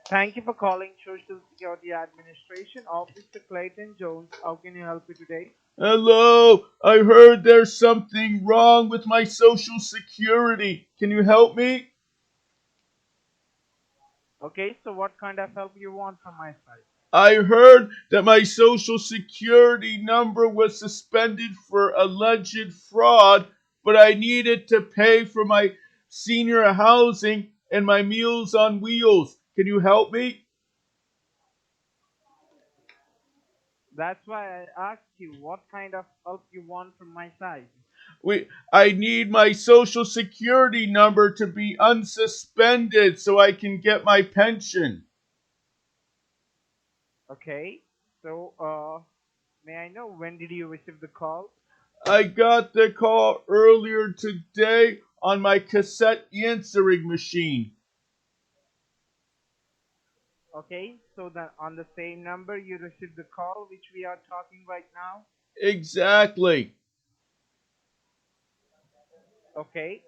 Thank you for calling Social Security Administration Office to Clayton Jones. How can you help you today? Hello, I heard there's something wrong with my social security. Can you help me? Okay, so what kind of help you want from my side? I heard that my social security number was suspended for alleged fraud, but I needed to pay for my senior housing and my Meals on Wheels. Can you help me? That's why I asked you what kind of help you want from my side. I need my social security number to be unsuspended so I can get my pension. Okay, so may I know when did you receive the call? I got the call earlier today on my cassette answering machine. Okay, so that on the same number you received the call which we are talking right now. Exactly. Okay,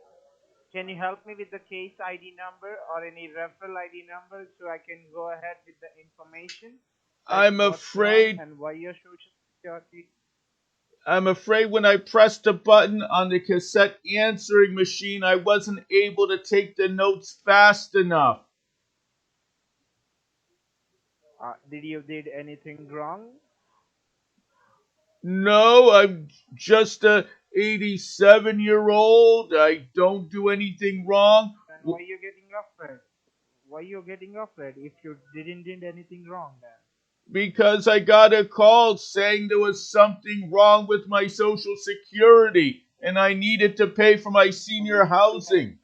can you help me with the case ID number or any referral ID number so I can go ahead with the information? Like I'm what's wrong afraid and why your social security. I'm afraid when I pressed a button on the cassette answering machine I wasn't able to take the notes fast enough. Did you did anything wrong? No, I'm just a 87-year-old. I don't do anything wrong. Then why you getting afraid? Why you getting afraid if you didn't did anything wrong then? Because I got a call saying there was something wrong with my social security and I needed to pay for my So senior housing.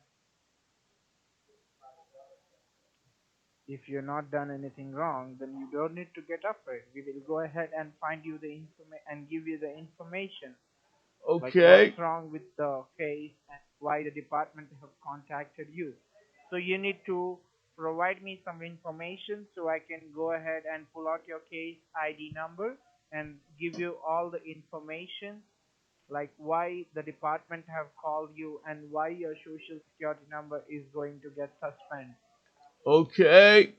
if you're not done anything wrong, then you don't need to get afraid. We will go ahead and find you the information and give you the information, like what's Okay, wrong with the case and why the department have contacted you. So you need to provide me some information so I can go ahead and pull out your case ID number and give you all the information, like why the department have called you and why your social security number is going to get suspended. okay.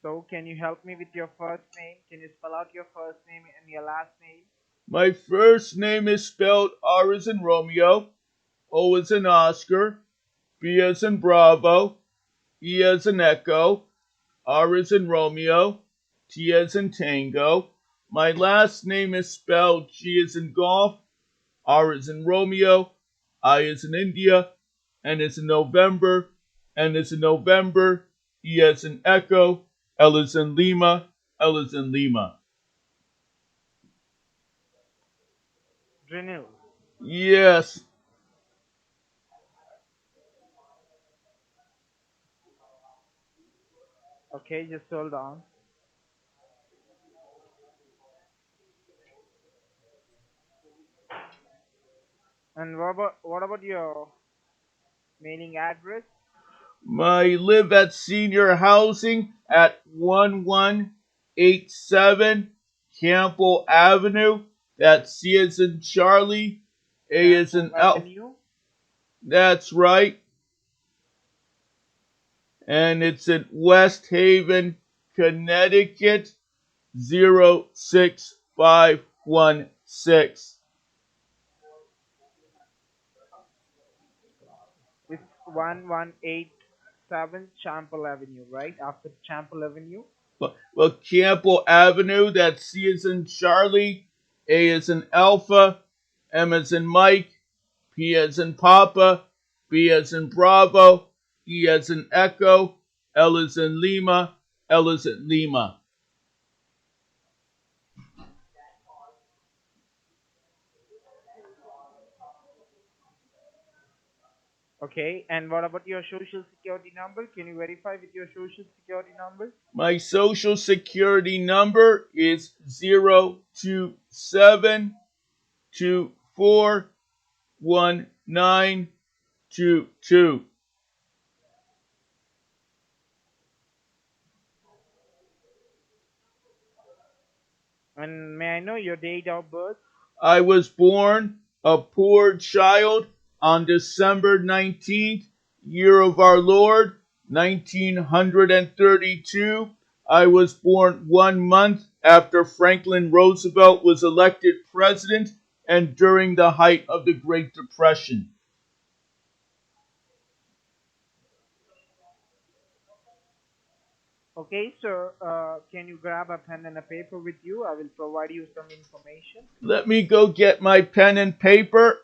So can you help me with your first name? Can you spell out your first name and your last name? My first name is spelled R as in Romeo, O as in Oscar, B as in Bravo, E as in Echo, R as in Romeo, T as in Tango. My last name is spelled G as in Golf, R is in Romeo, I is in India, N is in November, N is in November, E is in Echo, L is in Lima, L is in Lima. Drenil. Yes, Okay, just hold on. And what about your mailing address? I live at senior housing at 1187 Campbell Avenue. That's C as in Charlie, A as Campbell in Elf. Avenue. That's right. And it's in West Haven, Connecticut 06516. It's 1187 Campbell Avenue, right? After Campbell Avenue. Well, Campbell Avenue, that's C as in Charlie, A as in Alpha, M as in Mike, P as in Papa, B as in Bravo, E as in Echo, L as in Lima, L as in Lima. Okay, and what about your social security number? Can you verify with your social security number? My social security number is 027241922. And may I know your date of birth? I was born a poor child on December 19th, year of our Lord, 1932. I was born 1 month after Franklin Roosevelt was elected president and during the height of the Great Depression. Okay, sir. Can you grab a pen and a paper with you? I will provide you some information. Let me go get my pen and paper.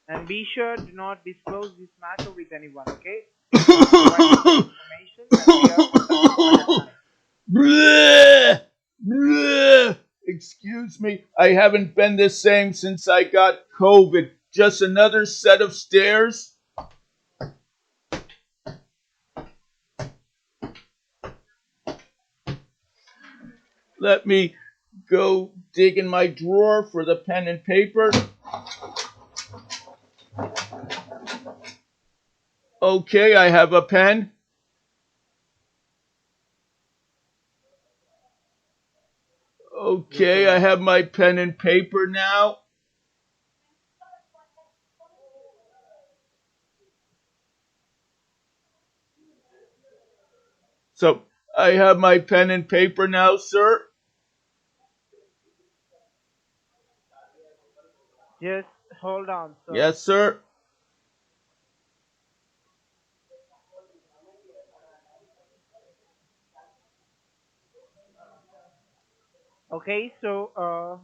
And be sure do not disclose this matter with anyone, okay? I'll provide you some information and we are on the recorded line. Bleh, bleh. Excuse me, I haven't been the same since I got COVID. Just another set of stairs? Let me go dig in my drawer for the pen and paper. Okay, I have a pen. Just go Okay, I ahead. have my pen and paper now. So, I have my pen and paper now, sir. Just hold on, sir. Yes, sir. Okay, so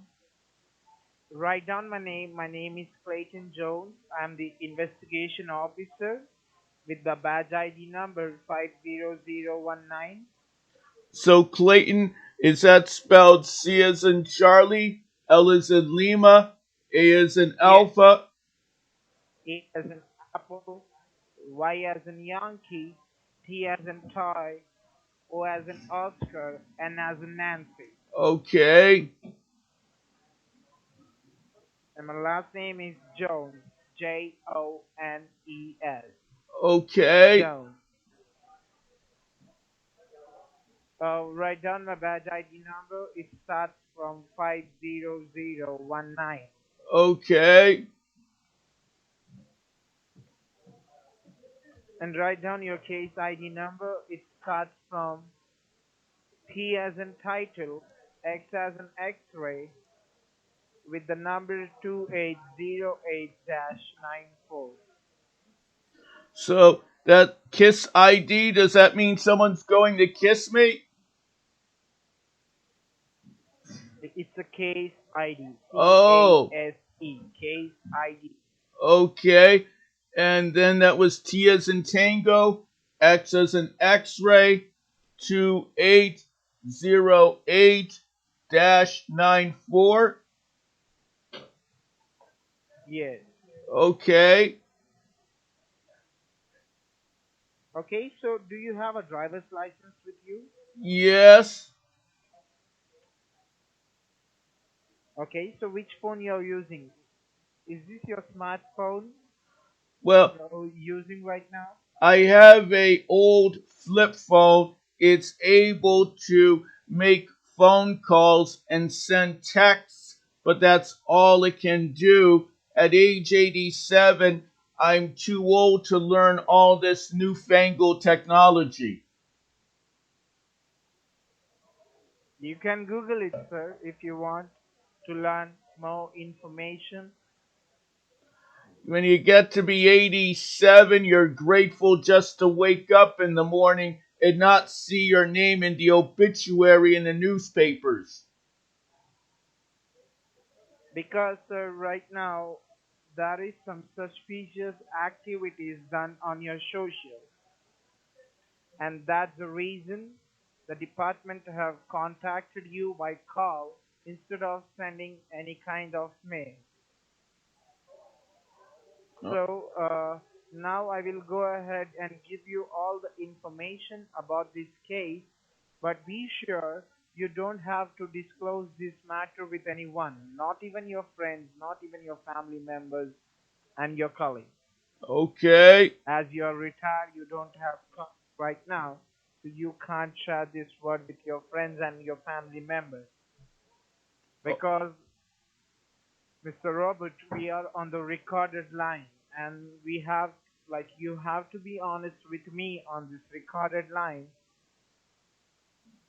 write down my name. My name is Clayton Jones. I'm the investigation officer with the badge ID number 50019. So, Clayton, is that spelled C as in Charlie, L as in Lima, A as in Yes, Alpha? A as in apple, Y as in Yankee, T as in toy, O as in Oscar, N as in Nancy. Okay, And my last name is Jones, Jones. okay, Jones. Write down my badge ID number. It starts from 50019. okay. And write down your case ID number. It starts from T as in title, X as in X-ray, with the number 2808-94. So, that kiss ID, does that mean someone's going to kiss me? It's a case ID. Oh, CASE. Case ID. okay. And then that was T as in Tango, X as in X-ray, 2808-94. Yes. Okay. Okay, so do you have a driver's license with you? Yes. Okay, so which phone you're using? Is this your smartphone Well, you're using right now? I have a old flip phone. It's able to make phone calls and send texts, but that's all it can do. At age 87, I'm too old to learn all this newfangled technology. You can Google it, sir, if you want to learn more information. When you get to be 87, you're grateful just to wake up in the morning and not see your name in the obituary in the newspapers. Because, sir, right now there is some suspicious activities done on your social, and that's the reason the department have contacted you by call instead of sending any kind of mail. So now I will go ahead and give you all the information about this case, but be sure you don't have to disclose this matter with anyone, not even your friends, not even your family members and your colleagues. Okay. As you are retired, you don't have colleagues right now, so you can't share this word with your friends and your family members because Mr. Robert, we are on the recorded line. and we have like you have to be honest with me on this recorded line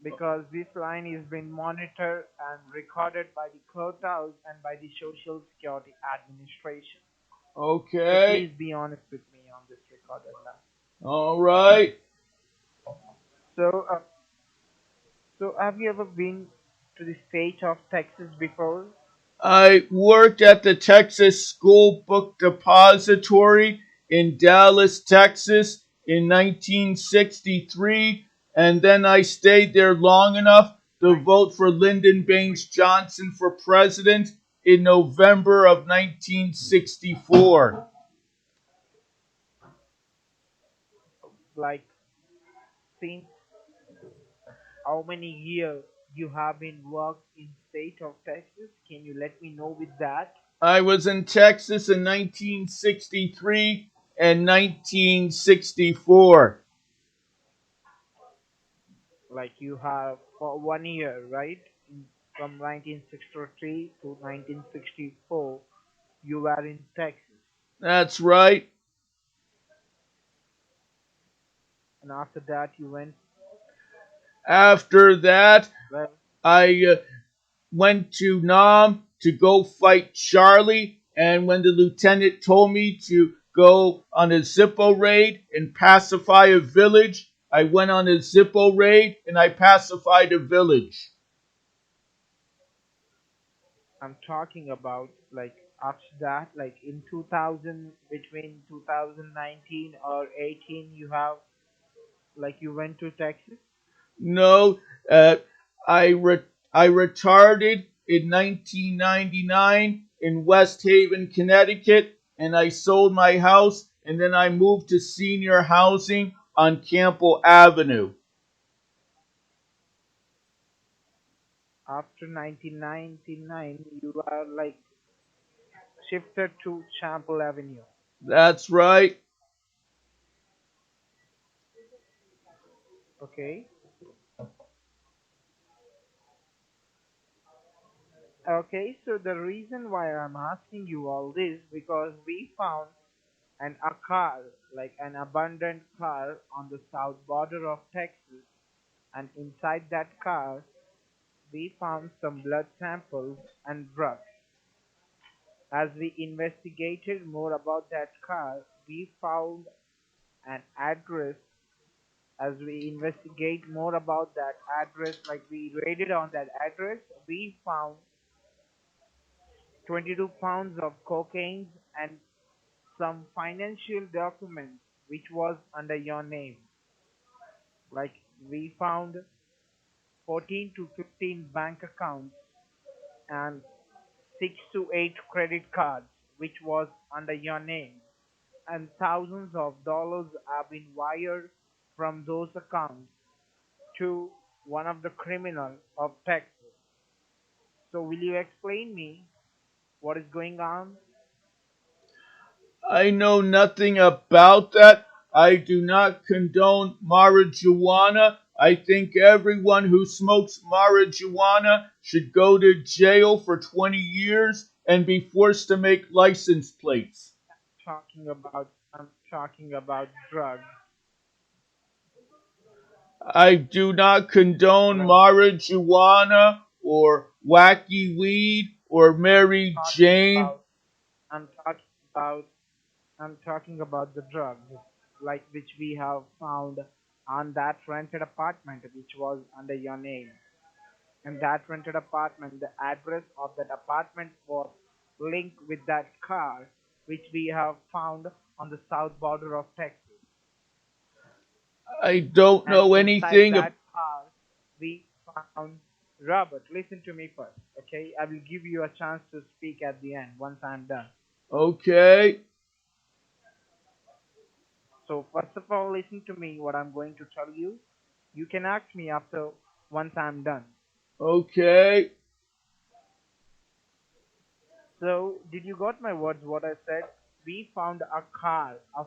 because this line is being monitored and recorded by the courthouse and by the Social Security Administration. So Okay. please be honest with me on this recorded line. All right. So, so have you ever been to the state of Texas before? I worked at the Texas School Book Depository in Dallas, Texas in 1963, and then I stayed there long enough to vote for Lyndon Baines Johnson for president in November of 1964. Like, since how many years you have been worked in state of Texas? Can you let me know with that? I was in Texas in 1963 and 1964. Like you have for 1 year, right? From 1963 to 1964, you were in Texas, That's right. and after that you went After that, well. I went to Nam to go fight Charlie, and when the lieutenant told me to go on a Zippo raid and pacify a village, I went on a Zippo raid and I pacified a village. I'm talking about like after that, like in 2000, between 2019 or 18, you have like you went to Texas. No, uh, I re- I retarded in 1999 in West Haven, Connecticut, and I sold my house, and then I moved to senior housing on Campbell Avenue. After 1999, you are like shifted to Chample Avenue. That's right. Okay. Okay, so the reason why I'm asking you all this because we found a car, like an abandoned car on the south border of Texas, and inside that car we found some blood samples and drugs. As we investigated more about that car, we found an address. As we investigate more about that address, like we raided on that address, we found 22 pounds of cocaine and some financial documents which was under your name. Like we found 14 to 15 bank accounts and 6 to 8 credit cards which was under your name, and thousands of dollars have been wired from those accounts to one of the criminals of Texas. So will you explain me what is going on? I know nothing about that. I do not condone marijuana. I think everyone who smokes marijuana should go to jail for 20 years and be forced to make license plates. I'm talking about drugs. I do not condone Like marijuana or wacky weed or Mary talking Jane. about I'm talking about I'm talking about the drugs, like which we have found on that rented apartment which was under your name. And that rented apartment, the address of that apartment was linked with that car which we have found on the south border of Texas. I don't And know inside anything. that car, we found Robert. Listen to me first, okay? I will give you a chance to speak at the end once I'm done. Okay, So first of all, listen to me. What I'm going to tell you, you can ask me after once I'm done. okay. So did you got my words? What I said? We found a car, a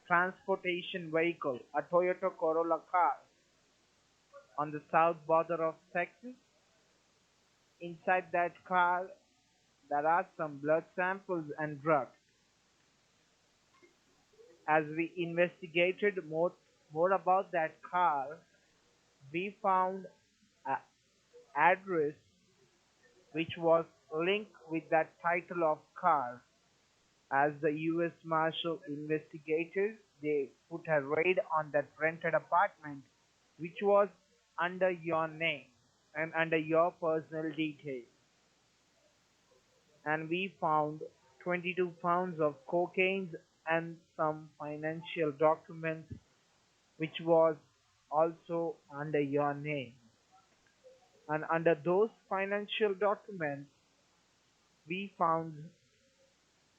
transportation vehicle, a Toyota Corolla car on the south border of Texas. Inside that car, there are some blood samples and drugs. As we investigated more about that car, we found an address which was linked with that title of car. As the U.S. Marshal investigated, they put a raid on that rented apartment, which was under your name and under your personal details. And we found 22 pounds of cocaine and some financial documents, which was also under your name. And under those financial documents, we found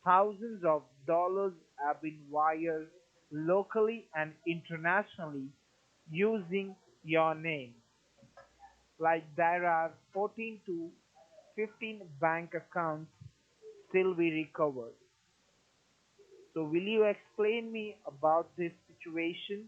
thousands of dollars have been wired locally and internationally using your name. Like there are 14 to 15 bank accounts still we recovered. So will you explain me about this situation?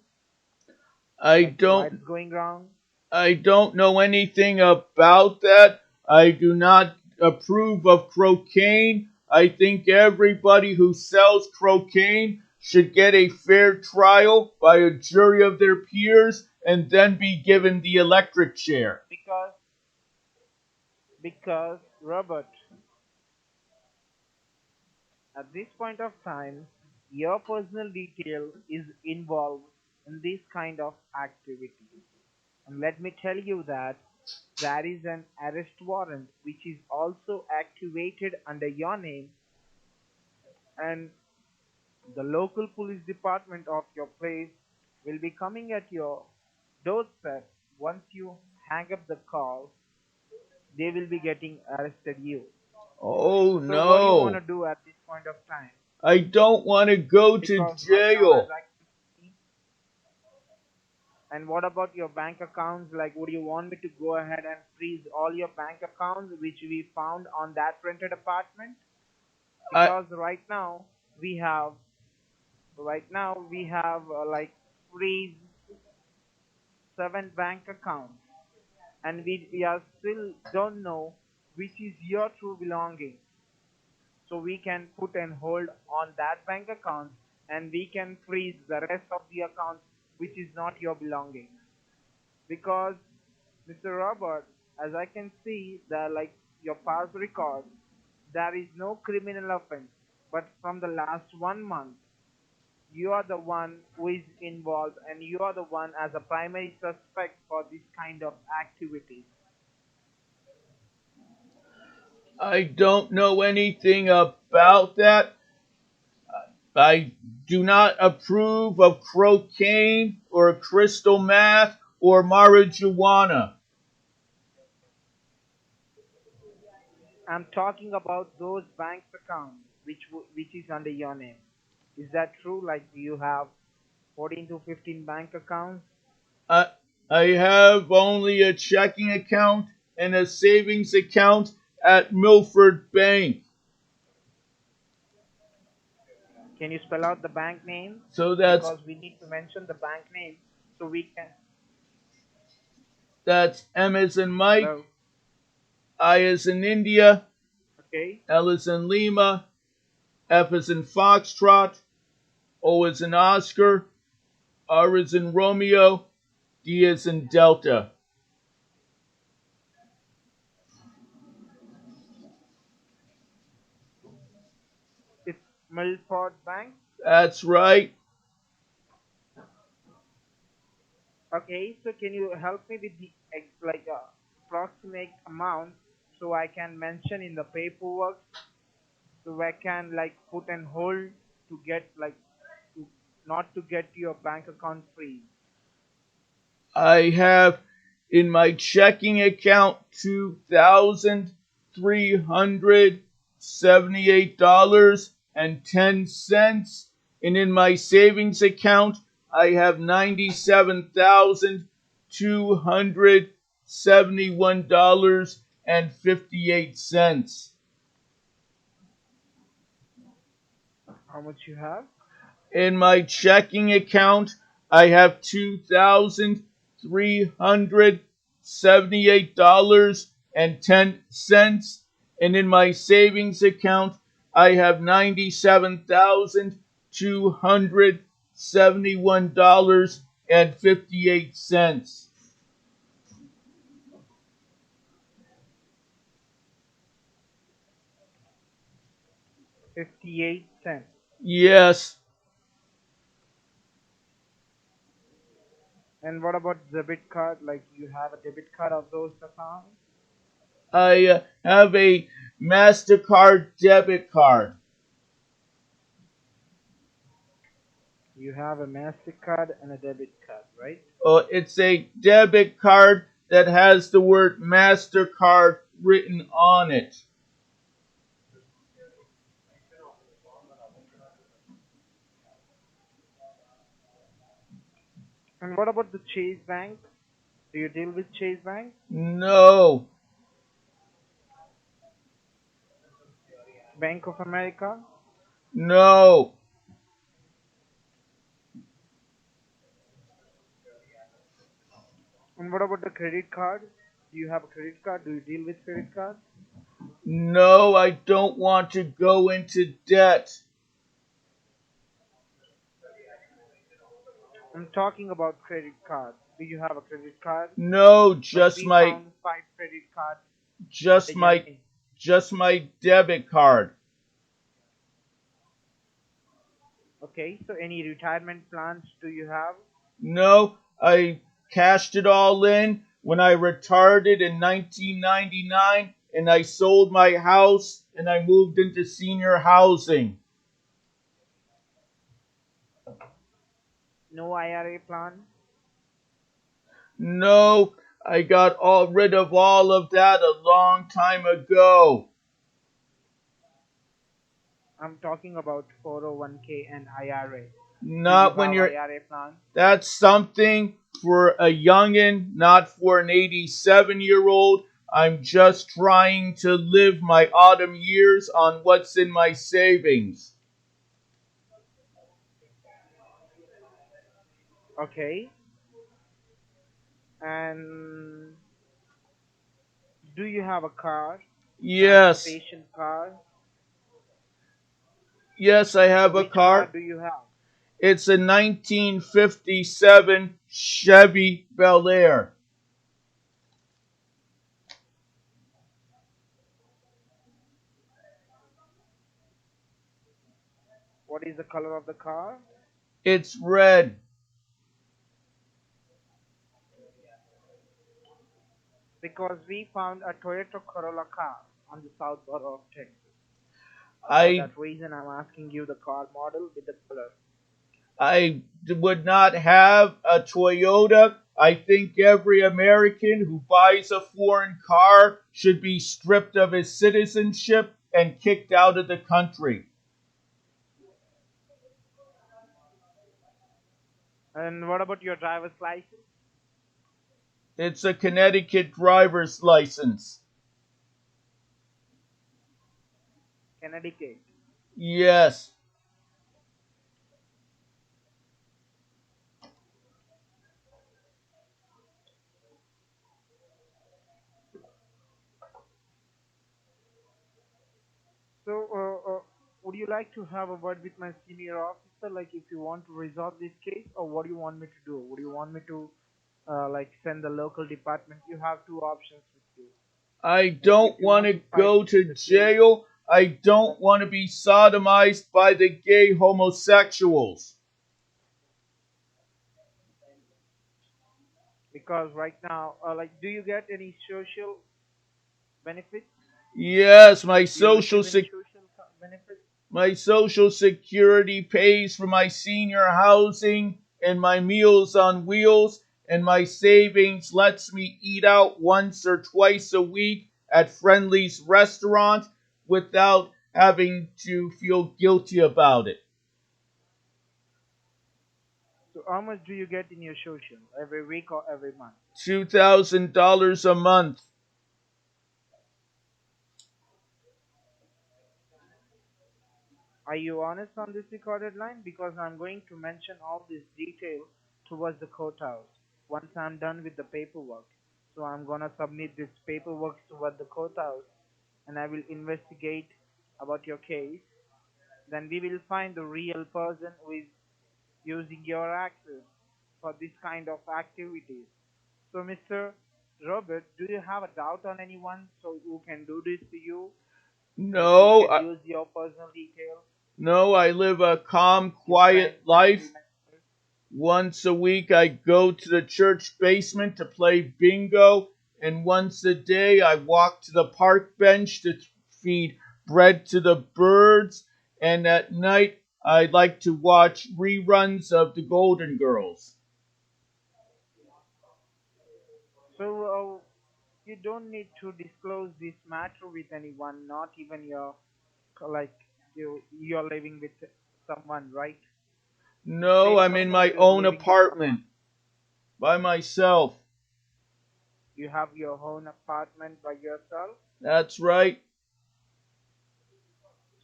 I Like why don't it's going wrong? I don't know anything about that. I do not approve of cocaine. I think everybody who sells cocaine should get a fair trial by a jury of their peers and then be given the electric chair. Because Robert, at this point of time, your personal detail is involved in this kind of activity. And let me tell you that there is an arrest warrant which is also activated under your name, and the local police department of your place will be coming at your doorstep. Once you hang up the call, they will be getting arrested you. Oh So what do you want to no. do at this point of time? I don't want to go to Because right now, as jail. I can see, and what about your bank accounts? Like, would you want me to go ahead and freeze all your bank accounts which we found on that rented apartment? I Because we have right now we have like freeze 7 bank accounts, and we are still don't know which is your true belonging. So we can put an hold on that bank account, and we can freeze the rest of the accounts which is not your belonging. Because Mr. Robert, as I can see that like your past record, there is no criminal offense. But from the last 1 month, you are the one who is involved, and you are the one as a primary suspect for this kind of activities. I don't know anything about that. I do not approve of cocaine or crystal meth or marijuana. I'm talking about those bank accounts which is under your name. Is that true? Like you have 14 to 15 bank accounts? I, I have only a checking account and a savings account at Milford Bank. Can you spell out the bank name? So that's Because we need to mention the bank name so we can. that's M as in Mike, Hello. I as in India, Okay. L as in Lima, F as in Foxtrot, O as in Oscar, R as in Romeo, D as in Delta. It's Milford Bank. That's right. Okay. So can you help me with the approximate amount so I can mention in the paperwork, so I can like put and hold to get like to not to get your bank account free. I have in my checking account $2,378.10, and in my savings account I have $97,271.58. How much you have? In my checking account, I have $2,378.10, and in my savings account, I have $97,271.58. $71.58. 58 cents. Yes, And what about debit card? Like you have a debit card of those accounts? I have a MasterCard debit card. You have a MasterCard and a debit card, right? It's a debit card that has the word MasterCard written on it. And what about the Chase Bank? Do you deal with Chase Bank? No, Bank of America? no, And what about the credit card? Do you have a credit card? Do you deal with credit card? no, I don't want to go into debt. I'm talking about credit cards. Do you have a credit card? No, Like we found five credit cards just under your my, name. just my debit card. Okay, so any retirement plans do you have? No, I cashed it all in when I retired in 1999 and I sold my house and I moved into senior housing. No IRA plan? No, I got all rid of all of that a long time ago. I'm talking about 401k and IRA. Do you Not when have you're, IRA plans? that's something for a youngin', not for an 87-year-old. I'm just trying to live my autumn years on what's in my savings. Okay. And do you have a car? Yes, Transportation car? yes, I So have a which car car. do you have? It's a 1957 Chevy Bel Air. What is the color of the car? It's red. Because we found a Toyota Corolla car on the south border of Texas. For I that reason, I'm asking you the car model with the color. I would not have a Toyota. I think every American who buys a foreign car should be stripped of his citizenship and kicked out of the country. And what about your driver's license? It's a Connecticut driver's license. Connecticut. Yes. So, would you like to have a word with my senior officer, like if you want to resolve this case, or what do you want me to do? Would you want me to, like, send the local department? You have two options with you. I Like, if don't you want want to to fight go to the case, jail. I then don't want to be sodomized by the gay homosexuals. because right now, like, do you get any social benefits? Yes, Do you receive any social benefits? my social security pays for my senior housing and my meals on wheels, and my savings lets me eat out once or twice a week at Friendly's restaurant without having to feel guilty about it. So, how much do you get in your social every week or every month? $2,000 a month. Are you honest on this recorded line? Because I'm going to mention all this detail towards the courthouse once I'm done with the paperwork. So I'm gonna submit this paperwork toward the courthouse and I will investigate about your case. Then we will find the real person who is using your access for this kind of activities. So, Mr. Robert, do you have a doubt on anyone so who can do this to you and who No, can use your personal details, no, I live a calm, your friends, quiet family life. members? Once a week, I go to the church basement to play bingo, and once a day, I walk to the park bench to feed bread to the birds. And at night, I like to watch reruns of The Golden Girls. So, you don't need to disclose this matter with anyone, not even your like you're living with someone, right? No, Say I'm for in example my you're own living with someone. apartment by myself. You have your own apartment by yourself. That's right.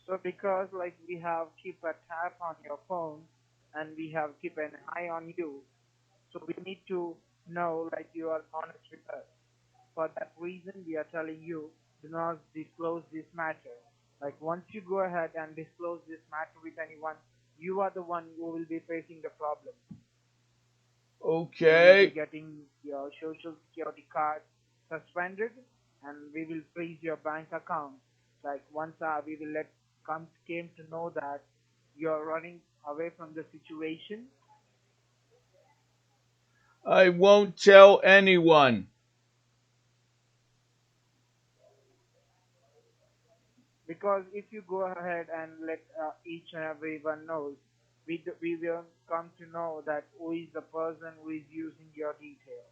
So because like we have keep a tap on your phone and we have keep an eye on you, so we need to know like you are honest with us. For that reason, we are telling you do not disclose this matter. Like once you go ahead and disclose this matter with anyone, you are the one who will be facing the problem. You will be Okay. getting your social security card suspended and we will freeze your bank account. Like once we will let comes came to know that you're running away from the situation, I won't tell anyone. because if you go ahead and let each and everyone knows, we will come to know that who is the person who is using your details.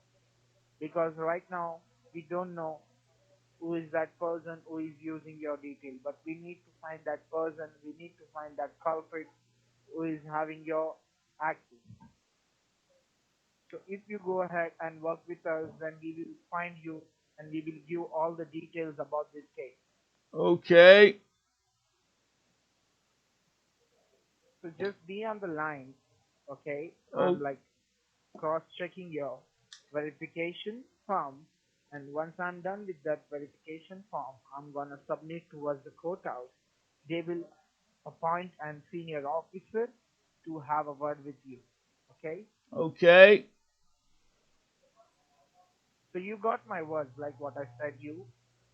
Because right now we don't know who is that person who is using your detail, but we need to find that person. We need to find that culprit who is having your access. So if you go ahead and work with us, then we will find you and we will give all the details about this case. Okay. So just be on the line, okay? I'm Oh, like cross-checking your verification form, and once I'm done with that verification form, I'm gonna submit towards the courthouse. They will appoint an senior officer to have a word with you. Okay? okay. So you got my words, like what I said you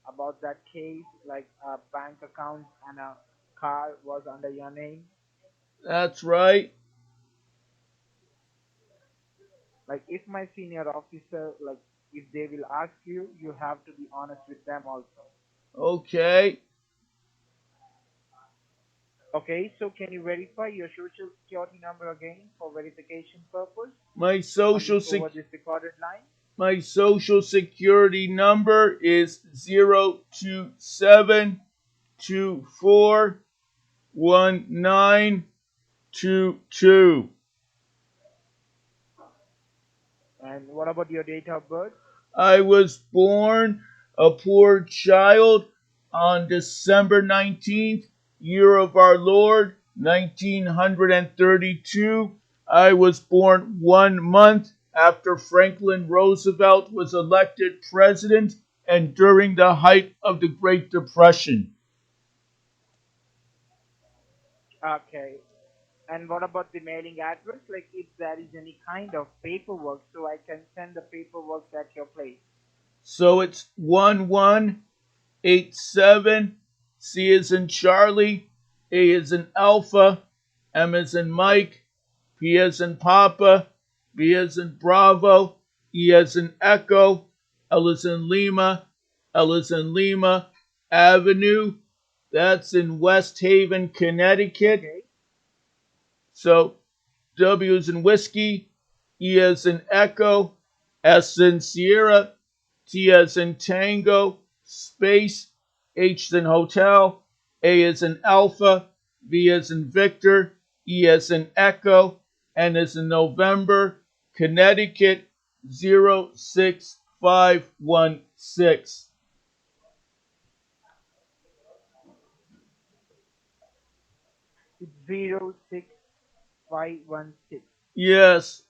about that case, like a bank account and a car was under your name. That's right. Like if my senior officer, like if they will ask you, you have to be honest with them also. Okay. Okay, so can you verify your social security number again for verification purpose My on this social over sec- this recorded line? my social security number is 027241922. And what about your date of birth? I was born a poor child on December 19th, year of our Lord, 1932. I was born 1 month after Franklin Roosevelt was elected president and during the height of the Great Depression. Okay. And what about the mailing address? Like if there is any kind of paperwork, so I can send the paperwork at your place. So it's 1187. C is in Charlie, A is in Alpha, M is in Mike, P as in Papa, B as in Bravo, E as in Echo, L as in Lima, L as in Lima, Avenue. That's in West Haven, Connecticut. Okay. So W as in Whiskey, E as in Echo, S in Sierra, T as in Tango, space, H as in Hotel, A as in Alpha, V as in Victor, E as in Echo, N as in November, Connecticut 06516. It's 06516. Yes,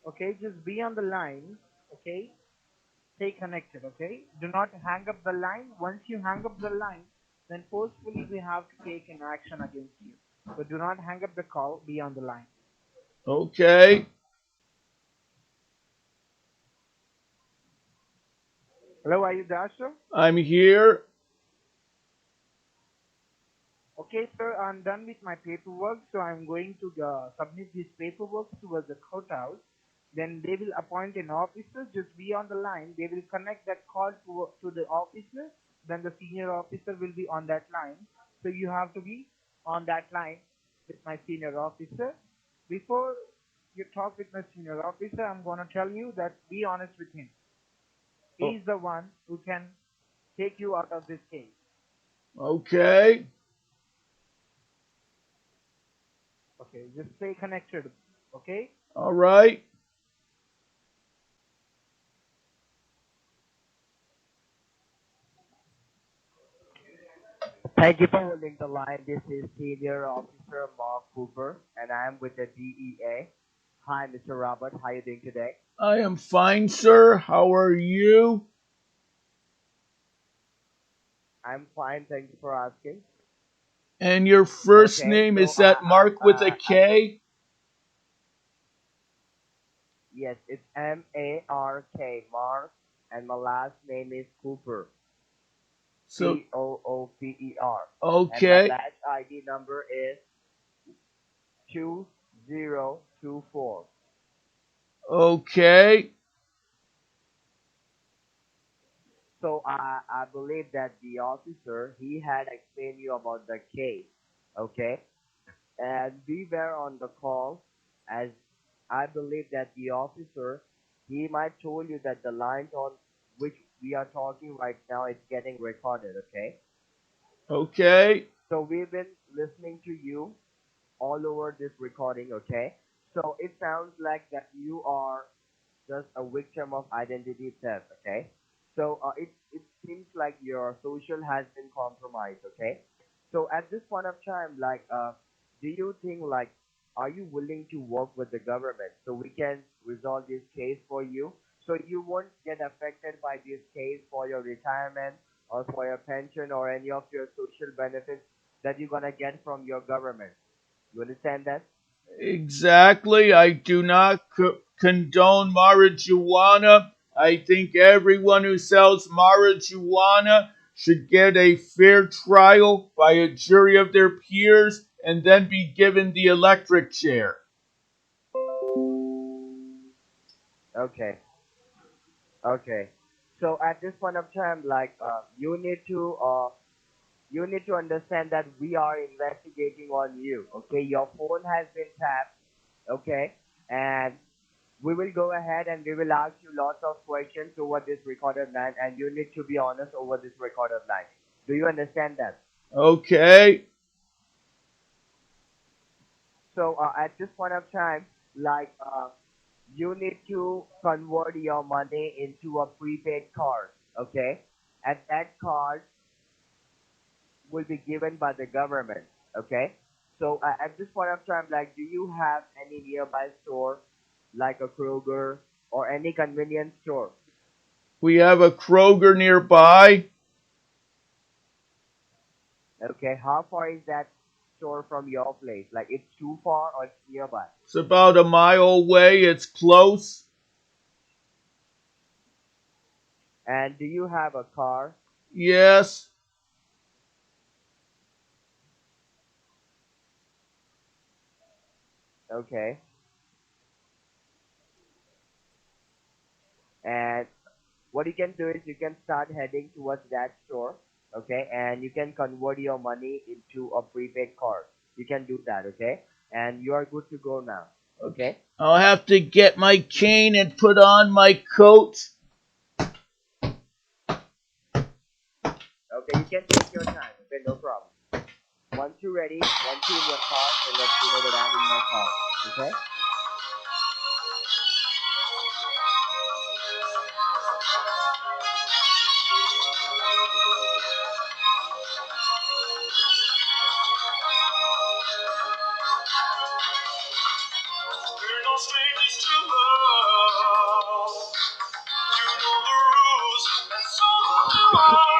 Okay, just be on the line. Okay, stay connected. Okay, do not hang up the line. Once you hang up the line, then forcefully we have to take an action against you. So do not hang up the call, be on the line. Okay. Hello, are you there, sir? I'm here. Okay, sir, I'm done with my paperwork, so I'm going to submit this paperwork towards the courthouse. Then they will appoint an officer. Just be on the line. They will connect that call to the officer. Then the senior officer will be on that line. So you have to be on that line with my senior officer. Before you talk with my senior officer, I'm going to tell you that be honest with him. Oh, He's the one who can take you out of this case. okay. Okay, just stay connected. Okay? All right. Thank you for holding the line. This is Senior Officer Mark Cooper, and I am with the DEA. Hi, Mr. Robert. How are you doing today? I am fine, sir. How are you? I'm fine. Thank you for asking. And your first Okay, name so is that Mark with a at this, K? yes, it's Mark, Mark, and my last name is Cooper, So, Cooper, and my okay. badge ID number is 2024. Okay. So I believe that the officer he had explained you about the case, okay? And we were on the call as I believe that the officer he might told you that the lines on which we are talking right now is getting recorded, okay? Okay. So we've been listening to you all over this recording, okay? So it sounds like that you are just a victim of identity theft, okay? So it seems like your social has been compromised, okay? So at this point of time, like, do you think like, are you willing to work with the government so we can resolve this case for you, so you won't get affected by this case for your retirement or for your pension or any of your social benefits that you're gonna get from your government? You understand that? Exactly. I do not condone marijuana. I think everyone who sells marijuana should get a fair trial by a jury of their peers and then be given the electric chair. Okay. Okay. So at this point of time, like you need to understand that we are investigating on you. Okay, your phone has been tapped. Okay, and we will go ahead and we will ask you lots of questions over this recorded line, and you need to be honest over this recorded line. Do you understand that? Okay. So at this point of time, like you need to convert your money into a prepaid card. Okay, and that card will be given by the government. Okay. So at this point of time, like, do you have any nearby store, like a Kroger or any convenience store? We have a Kroger nearby. Okay. How far is that store from your place? Like, it's too far or it's nearby? It's about a mile away. It's close. And do you have a car? Yes. Okay. And what you can do is you can start heading towards that store. Okay. And you can convert your money into a prepaid card. You can do that. Okay. And you are good to go now. Okay. Okay. I'll have to get my cane and put on my coat. Okay, you can take your time. Okay, no problem. Once you're ready, once you're in your car, then let me know that I'm in my car. Okay? We're no strangers to love. You know the rules, and so do I.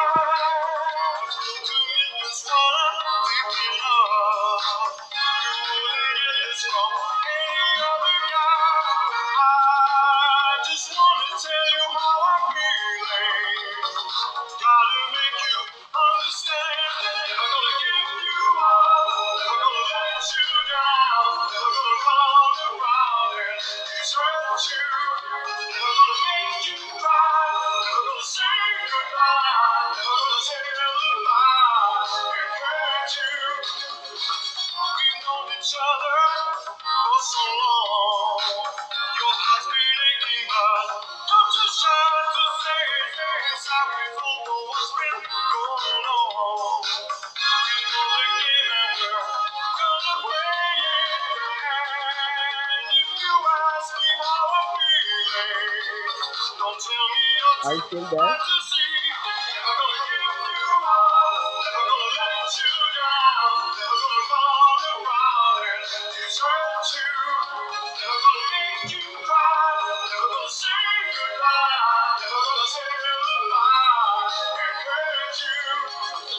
each other for so long. Your heart's been aching, but don't you shy to say it's how we don't know what's been going on. We know the game and we're gonna play it. And if you ask me how I'm feeling, don't tell me you're Are you too still there? blind to see. Never gonna give you up, never gonna let you down, never gonna run around and desert you, never gonna make you cry, never gonna say goodbye, never gonna tell a lie and hurt you,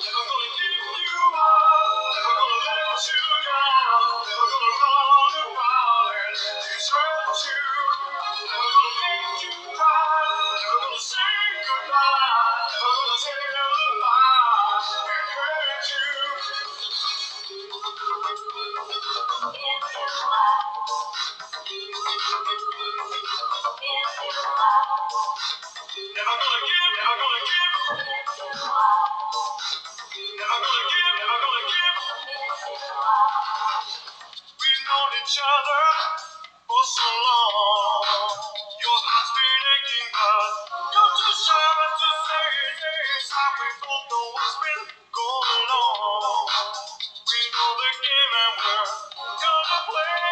never gonna give you up, never gonna let you down, never gonna run around and desert you, never gonna make you cry, never gonna say goodbye, never gonna tell a lie and hurt you. Never gonna give, never gonna give. Never gonna give, never gonna give. We've known each other for so long. Your heart's been aching, but you're too shy to say it. It's how we both know what's been going on. We know the game and we're gonna play